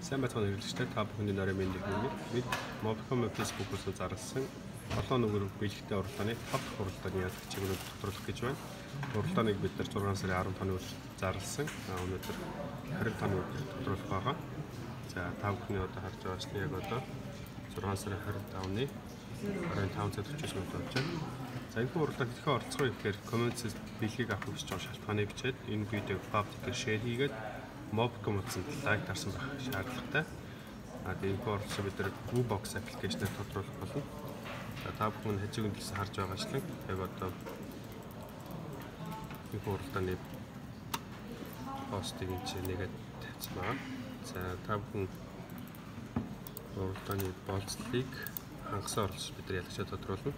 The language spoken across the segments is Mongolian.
Сайн байцгаана хэрэглэгчдээ та бүхэний нарийн мэндийг хүргэе. Бид Mobcom Facebook-оор зарласан 7 нүгээр бэлэгтэй уралдааны 5 дахь уралдааны ялагч чиглэлд тодруулах гэж байна. Уралдааныг бид нар 6 сарын 15-нд зарласан. Өнөөдөр 25-нд тодруулах байгаа. За та бүхний одоо харж байгаа нь яг одоо 6 сарын 25-ны 25:49 болж байна. За энэ уралдаанд хэрхэн оролцох вэ гэхээр комментс бэлгийг авах гэж байгаа шалтгааныг бичээд энэ видеог пабликээр шеэр хийгээд Mobcom утсанд лайк дарсан байх шаардлагатай. Тэгээд энэ оролцоо бид нар Box аппликейшнээр тодруулах болно. За та бүхэн хажуугийн талаас харж байгаачлан яг одоо энэ уралдааны постыг нэгээд тавьсан байна. За та бүхэн уралдааны болцлыг хангасан оролцож бид нар ялагчаа тодруулна.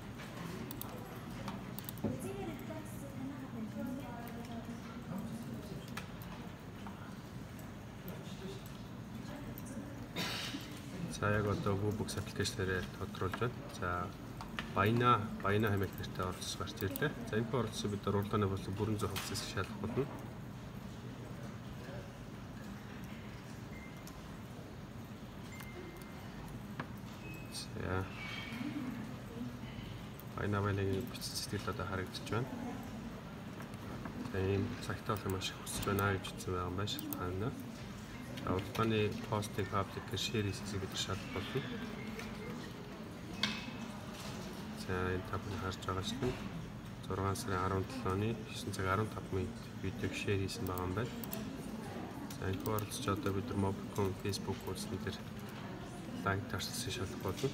За яг одоо Box аппликейшнээр тодруулж байна. За Баяна хэмээх нэртэй оролцож гарч ирлээ. За энэ оролцоо бид нар уралдааны болон бүрэн зах хувцас шалгах болно. За Баянагийн бичсэн сэтгэл одоо харагдаж байна. За ийм цагтаа болох маш их хүсэж байна гэж хэлсэн байгаа юм байна шалтгаанаа. Уралдааны постыг пабликээр шеэр хийсийг бид шалгах болно. За энэ та бүхэн харж байгаа чинь 6 сарын 17-ны 9 цаг 15 минут видеог шеэр хийсэн байгаа юм байна. За энэ оролцож одоо бид нар Mobcom Facebook хуудсан дээр лайк дарсан шалгах болно.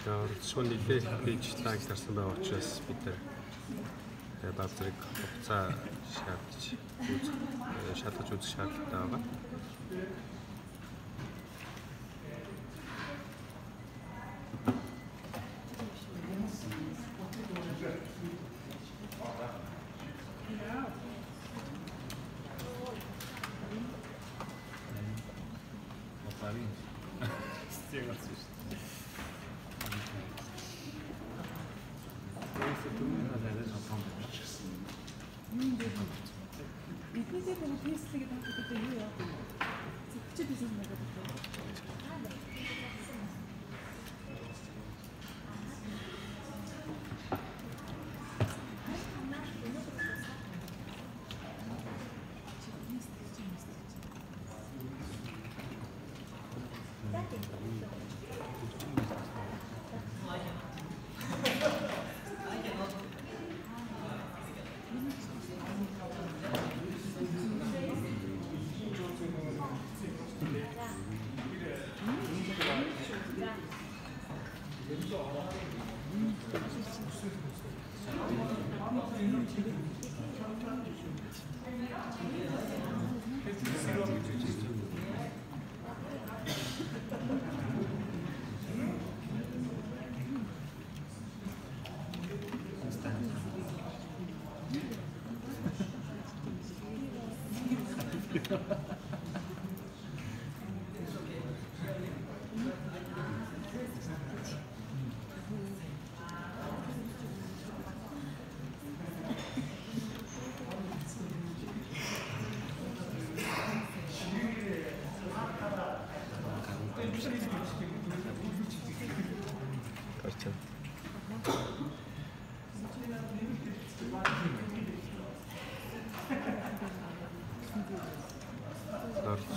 Оролцооны нэлээд пэйж лайк дарсан байгаа учраас бид нар баазрыг хугацаа шалгаж үзэх шаардлагатай байгаа.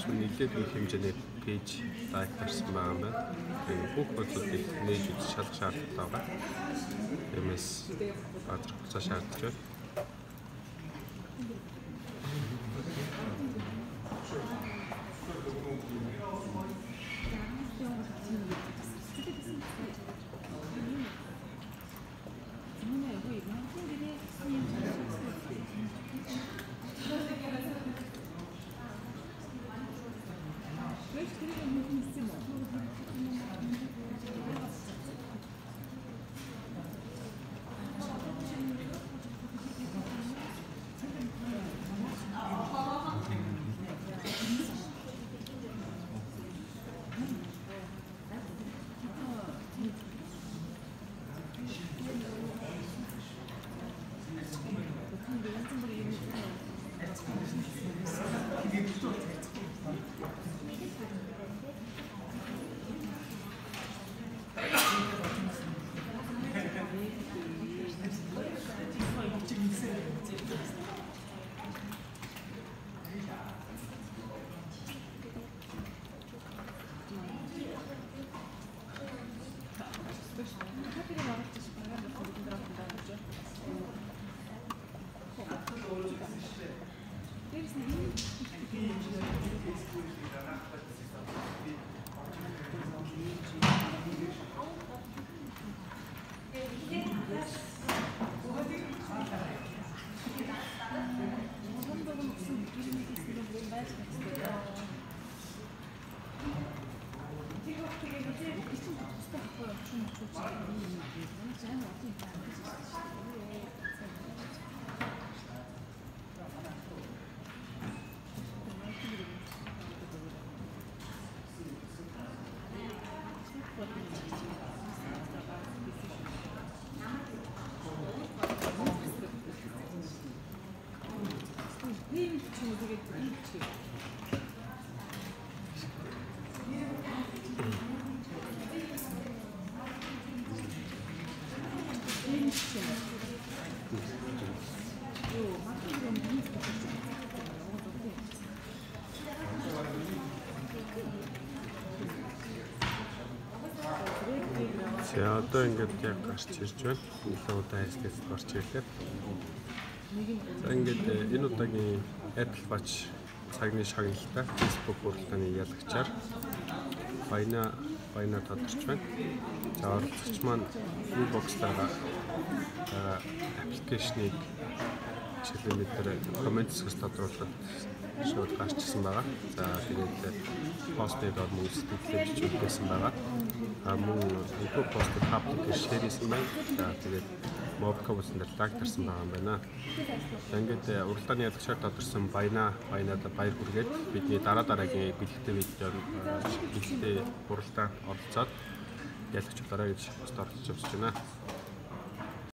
Нийлээд их хэмжээний пэйж лайк тарсан байгаа юм байна. Тэгээд бүх бодлыг нээж үзэх шаардлагатай байгаа. Тиймээс бадрах хугацаа шаардж байна. За одоо ингээд яг гарч ирж байна. Илүү удаа хайслаас гарч ирлээ. За ингээд энэ удаагийн Apple Watch цагны шагналтай Facebook хуралдааны ялагчаар баяна тодорч байна. За оролцогч маань inbox-тайгаа аппликейшнийг чиглэлээр комментс тодруулаад шууд гарчсан байгаа. За тэгээд постыг бол мөн сэтгэлээр бичүүлсэн байгаа. Мөн энэ постыг паблик шеэрсэн байна. За тэгээд мобкобсон дээр лайк тарсан байгаа юм байна. За ингээд уралдааны ялагчаар тодорсон баянада баяр хүргээд бидний дараагийн бэлэгтэй видео уралдаанд оролцоод ялагч дараа гэж пост оруулж байна.